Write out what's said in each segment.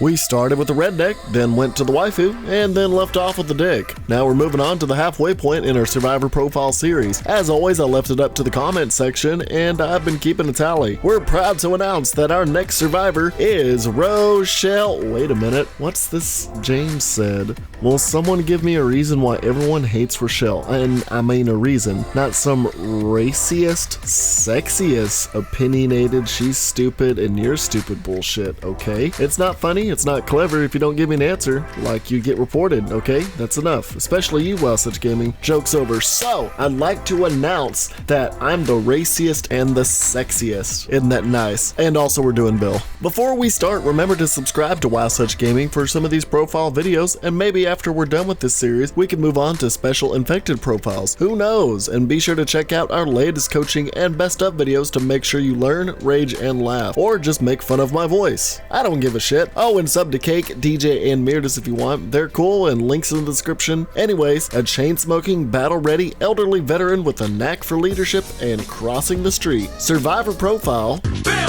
We started with the redneck, then went to the waifu, and then left off with the dick. Now we're moving on to the halfway point in our Survivor Profile series. As always, I left it up to the comment section, and I've been keeping a tally. We're proud to announce that our next survivor is Rochelle. Wait a minute, what's this James said? Will someone give me a reason why everyone hates Rochelle? And I mean a reason, not some raciest, sexiest, opinionated, she's stupid and you're stupid bullshit, okay? It's not funny, it's not clever if you don't give me an answer, like you get reported, okay? That's enough, especially you, Wow Such Gaming. Joke's over. So, I'd like to announce that I'm the raciest and the sexiest. Isn't that nice? And also we're doing Bill. Before we start, remember to subscribe to Wow Such Gaming for some of these profile videos, and maybe after we're done with this series, we can move on to special infected profiles. Who knows? And be sure to check out our latest coaching and best of videos to make sure you learn, rage, and laugh, or just make fun of my voice. I don't give a shit. Oh, and sub to Cake, DJ, and Meredith if you want. They're cool, and links in the description. Anyways, a chain-smoking, battle-ready, elderly veteran with a knack for leadership and crossing the street. Survivor profile. Bill.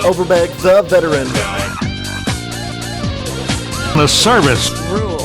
Overbeck, the veteran. The service rules.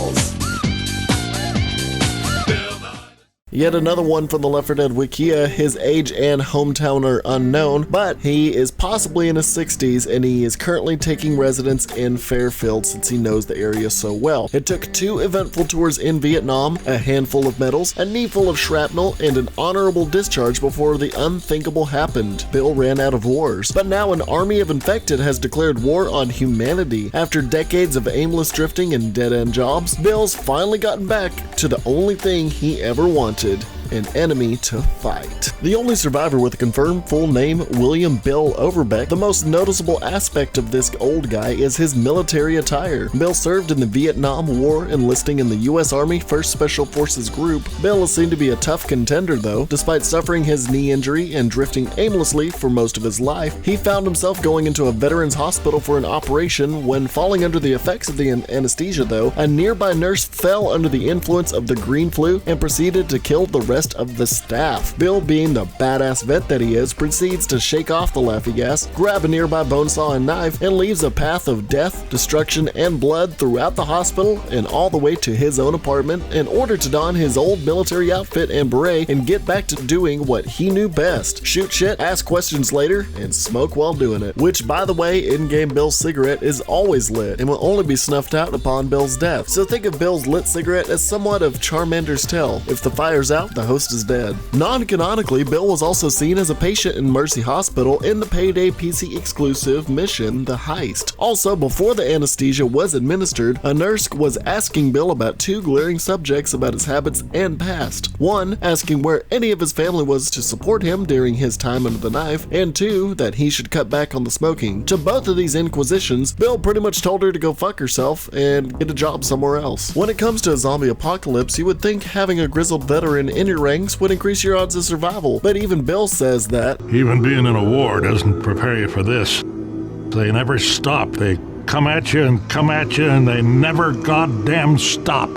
Yet another one from the L4D Wikia. His age and hometown are unknown, but he is possibly in his 60s and he is currently taking residence in Fairfield since he knows the area so well. It took 2 eventful tours in Vietnam, a handful of medals, a knee full of shrapnel, and an honorable discharge before the unthinkable happened. Bill ran out of wars. But now an army of infected has declared war on humanity. After decades of aimless drifting and dead-end jobs, Bill's finally gotten back to the only thing he ever wanted. An enemy to fight. The only survivor with a confirmed full name, William Bill Overbeck. The most noticeable aspect of this old guy is his military attire. Bill served in the Vietnam War, enlisting in the U.S. Army 1st Special Forces Group. Bill is seen to be a tough contender though. Despite suffering his knee injury and drifting aimlessly for most of his life, he found himself going into a veterans hospital for an operation. When falling under the effects of the anesthesia though, a nearby nurse fell under the influence of the green flu and proceeded to kill the rest of the staff. Bill, being the badass vet that he is, proceeds to shake off the laffy gas, grab a nearby bone saw and knife, and leaves a path of death, destruction, and blood throughout the hospital and all the way to his own apartment in order to don his old military outfit and beret and get back to doing what he knew best: shoot shit, ask questions later, and smoke while doing it. Which, by the way, in-game Bill's cigarette is always lit and will only be snuffed out upon Bill's death. So think of Bill's lit cigarette as somewhat of Charmander's tail. If the fire's out, the host is dead. Non-canonically, Bill was also seen as a patient in Mercy Hospital in the Payday PC exclusive mission, The Heist. Also, before the anesthesia was administered, a nurse was asking Bill about 2 glaring subjects about his habits and past. 1, asking where any of his family was to support him during his time under the knife, and 2, that he should cut back on the smoking. To both of these inquisitions, Bill pretty much told her to go fuck herself and get a job somewhere else. When it comes to a zombie apocalypse, you would think having a grizzled veteran in your ranks would increase your odds of survival, but even Bill says that even being in a war doesn't prepare you for this. They never stop. They come at you and they never goddamn stop.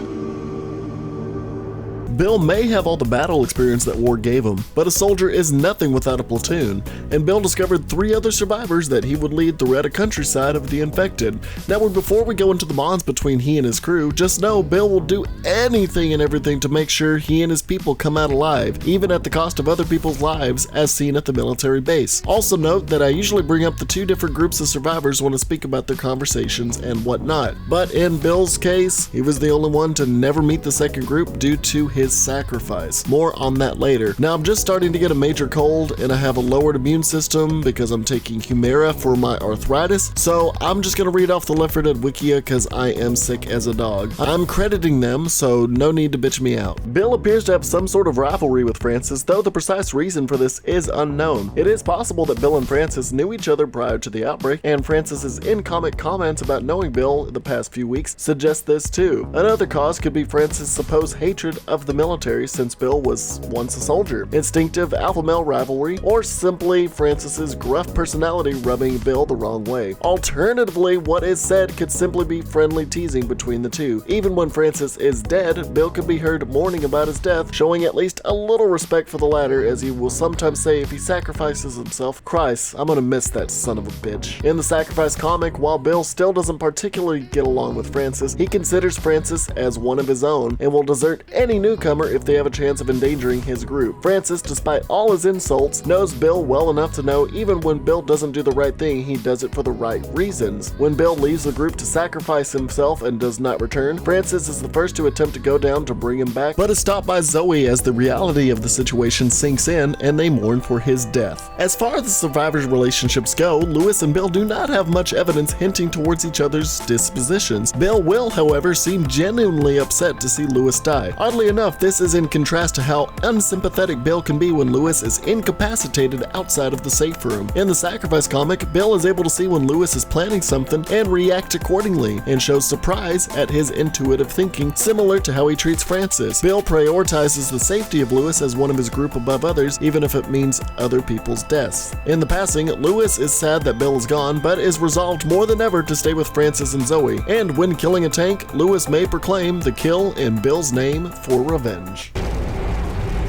Bill may have all the battle experience that war gave him, but a soldier is nothing without a platoon, and Bill discovered 3 other survivors that he would lead throughout a countryside of the infected. Now, before we go into the bonds between he and his crew, just know Bill will do anything and everything to make sure he and his people come out alive, even at the cost of other people's lives, as seen at the military base. Also note that I usually bring up the 2 different groups of survivors when I speak about their conversations and whatnot, but in Bill's case, he was the only one to never meet the second group due to his sacrifice. More on that later. Now, I'm just starting to get a major cold and I have a lowered immune system because I'm taking Humira for my arthritis, so I'm just gonna read off the L4D Wikia because I am sick as a dog. I'm crediting them, so no need to bitch me out. Bill appears to have some sort of rivalry with Francis, though the precise reason for this is unknown. It is possible that Bill and Francis knew each other prior to the outbreak, and Francis's in-comic comments about knowing Bill the past few weeks suggest this too. Another cause could be Francis' supposed hatred of the military since Bill was once a soldier, instinctive alpha male rivalry, or simply Francis's gruff personality rubbing Bill the wrong way. Alternatively, what is said could simply be friendly teasing between the two. Even when Francis is dead, Bill could be heard mourning about his death, showing at least a little respect for the latter, as he will sometimes say if he sacrifices himself, "Christ, I'm gonna miss that son of a bitch." In the Sacrifice comic, while Bill still doesn't particularly get along with Francis, he considers Francis as one of his own and will desert any newcomer if they have a chance of endangering his group. Francis, despite all his insults, knows Bill well enough to know even when Bill doesn't do the right thing, he does it for the right reasons. When Bill leaves the group to sacrifice himself and does not return, Francis is the first to attempt to go down to bring him back, but is stopped by Zoe as the reality of the situation sinks in and they mourn for his death. As far as the survivors' relationships go, Lewis and Bill do not have much evidence hinting towards each other's dispositions. Bill will, however, seem genuinely upset to see Lewis die. Oddly enough, this is in contrast to how unsympathetic Bill can be when Lewis is incapacitated outside of the safe room. In the Sacrifice comic, Bill is able to see when Lewis is planning something and react accordingly, and shows surprise at his intuitive thinking, similar to how he treats Francis. Bill prioritizes the safety of Lewis as one of his group above others, even if it means other people's deaths. In the passing, Lewis is sad that Bill is gone, but is resolved more than ever to stay with Francis and Zoe. And when killing a tank, Lewis may proclaim the kill in Bill's name for revenge.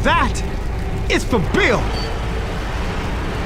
That is for Bill!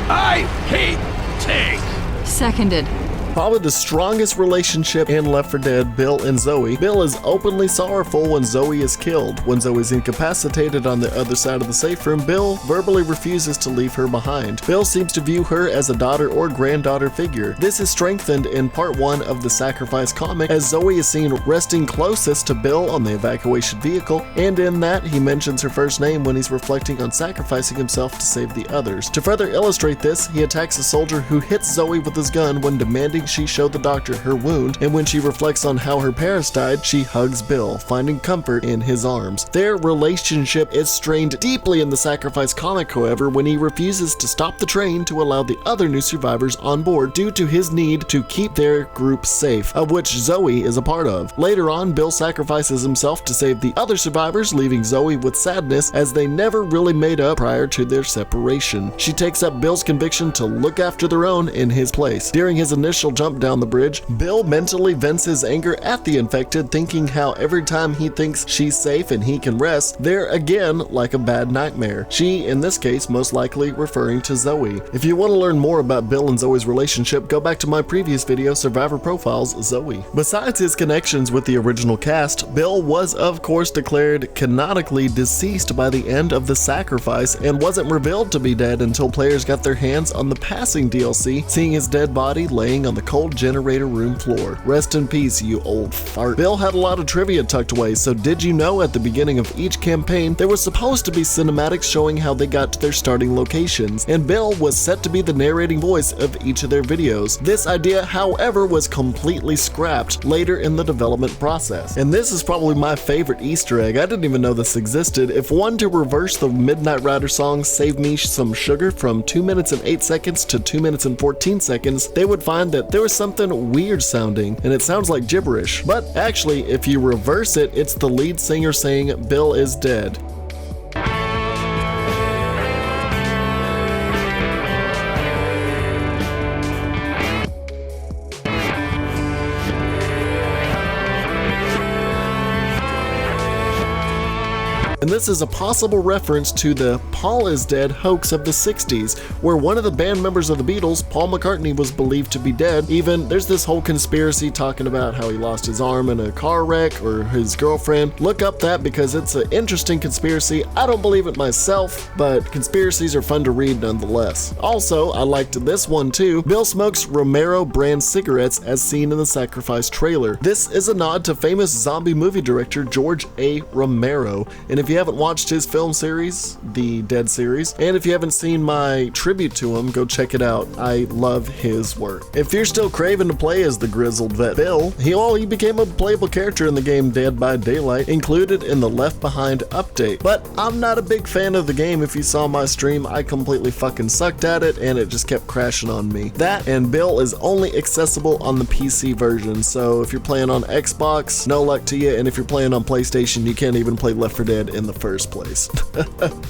I hate tanks! Seconded. Probably the strongest relationship in Left 4 Dead, Bill and Zoe. Bill is openly sorrowful when Zoe is killed. When Zoe's incapacitated on the other side of the safe room, Bill verbally refuses to leave her behind. Bill seems to view her as a daughter or granddaughter figure. This is strengthened in part 1 of the Sacrifice comic, as Zoe is seen resting closest to Bill on the evacuation vehicle, and in that he mentions her first name when he's reflecting on sacrificing himself to save the others. To further illustrate this, he attacks a soldier who hits Zoe with his gun when demanding she show the doctor her wound, and when she reflects on how her parents died, she hugs Bill, finding comfort in his arms. Their relationship is strained deeply in the Sacrifice comic, however, when he refuses to stop the train to allow the other new survivors on board due to his need to keep their group safe, of which Zoe is a part of. Later on, Bill sacrifices himself to save the other survivors, leaving Zoe with sadness as they never really made up prior to their separation. She takes up Bill's conviction to look after their own in his place. During his initial jump down the bridge, Bill mentally vents his anger at the infected, thinking how every time he thinks she's safe and he can rest, they're again like a bad nightmare. She, in this case, most likely referring to Zoe. If you want to learn more about Bill and Zoe's relationship, go back to my previous video, Survivor Profiles Zoe. Besides his connections with the original cast, Bill was of course declared canonically deceased by the end of the Sacrifice and wasn't revealed to be dead until players got their hands on the passing DLC, seeing his dead body laying on the cold generator room floor. Rest in peace, you old fart. Bill had a lot of trivia tucked away, so did you know at the beginning of each campaign there was supposed to be cinematics showing how they got to their starting locations, and Bill was set to be the narrating voice of each of their videos. This idea, however, was completely scrapped later in the development process. And this is probably my favorite Easter egg. I didn't even know this existed. If one to reverse the Midnight Rider song Save Me Some Sugar from 2 minutes and 8 seconds to 2 minutes and 14 seconds, they would find that there was something weird sounding, and it sounds like gibberish. But actually, if you reverse it, it's the lead singer saying Bill is dead. And this is a possible reference to the Paul is dead hoax of the 60s, where one of the band members of the Beatles, Paul McCartney, was believed to be dead. Even there's this whole conspiracy talking about how he lost his arm in a car wreck or his girlfriend. Look up that because it's an interesting conspiracy. I don't believe it myself, but conspiracies are fun to read nonetheless. Also, I liked this one too. Bill smokes Romero brand cigarettes as seen in the Sacrifice trailer. This is a nod to famous zombie movie director George A. Romero, and if you haven't watched his film series, the Dead series, and if you haven't seen my tribute to him, go check it out. I love his work. If you're still craving to play as the grizzled vet Bill, he became a playable character in the game Dead by Daylight, included in the Left Behind update. But I'm not a big fan of the game. If you saw my stream, I completely fucking sucked at it and it just kept crashing on me. That and Bill is only accessible on the PC version, so if you're playing on Xbox, no luck to you, and if you're playing on PlayStation, you can't even play Left 4 Dead in in the first place.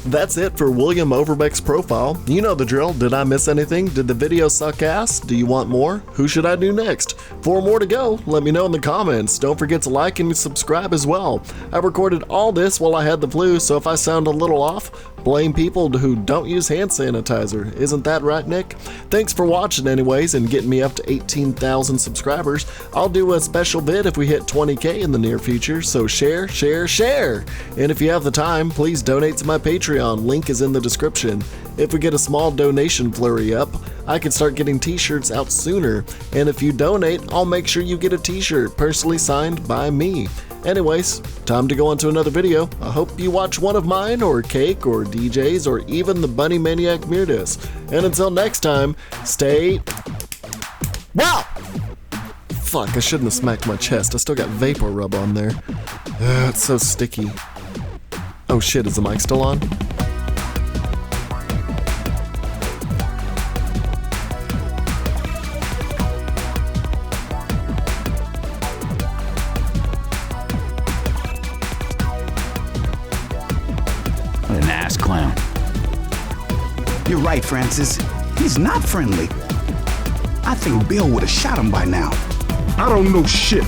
That's it for William Overbeck's profile. You know the drill. Did I miss anything? Did the video suck ass? Do you want more? Who should I do next? 4 more to go. Let me know in the comments. Don't forget to like and subscribe as well. I recorded all this while I had the flu, so if I sound a little off, blame people who don't use hand sanitizer. Isn't that right, Nick? Thanks for watching anyways and getting me up to 18,000 subscribers. I'll do a special vid if we hit 20K in the near future, so share, share, share! And if you have the time, please donate to my Patreon. Link is in the description. If we get a small donation flurry up, I can start getting t-shirts out sooner. And if you donate, I'll make sure you get a t-shirt personally signed by me. Anyways, time to go on to another video. I hope you watch one of mine, or Cake, or DJ's, or even the Bunny Maniac Meardis. And until next time, stay... Wow! Fuck, I shouldn't have smacked my chest. I still got vapor rub on there. It's so sticky. Oh shit, is the mic still on? An ass clown. You're right, Francis. He's not friendly. I think Bill would have shot him by now. I don't know shit.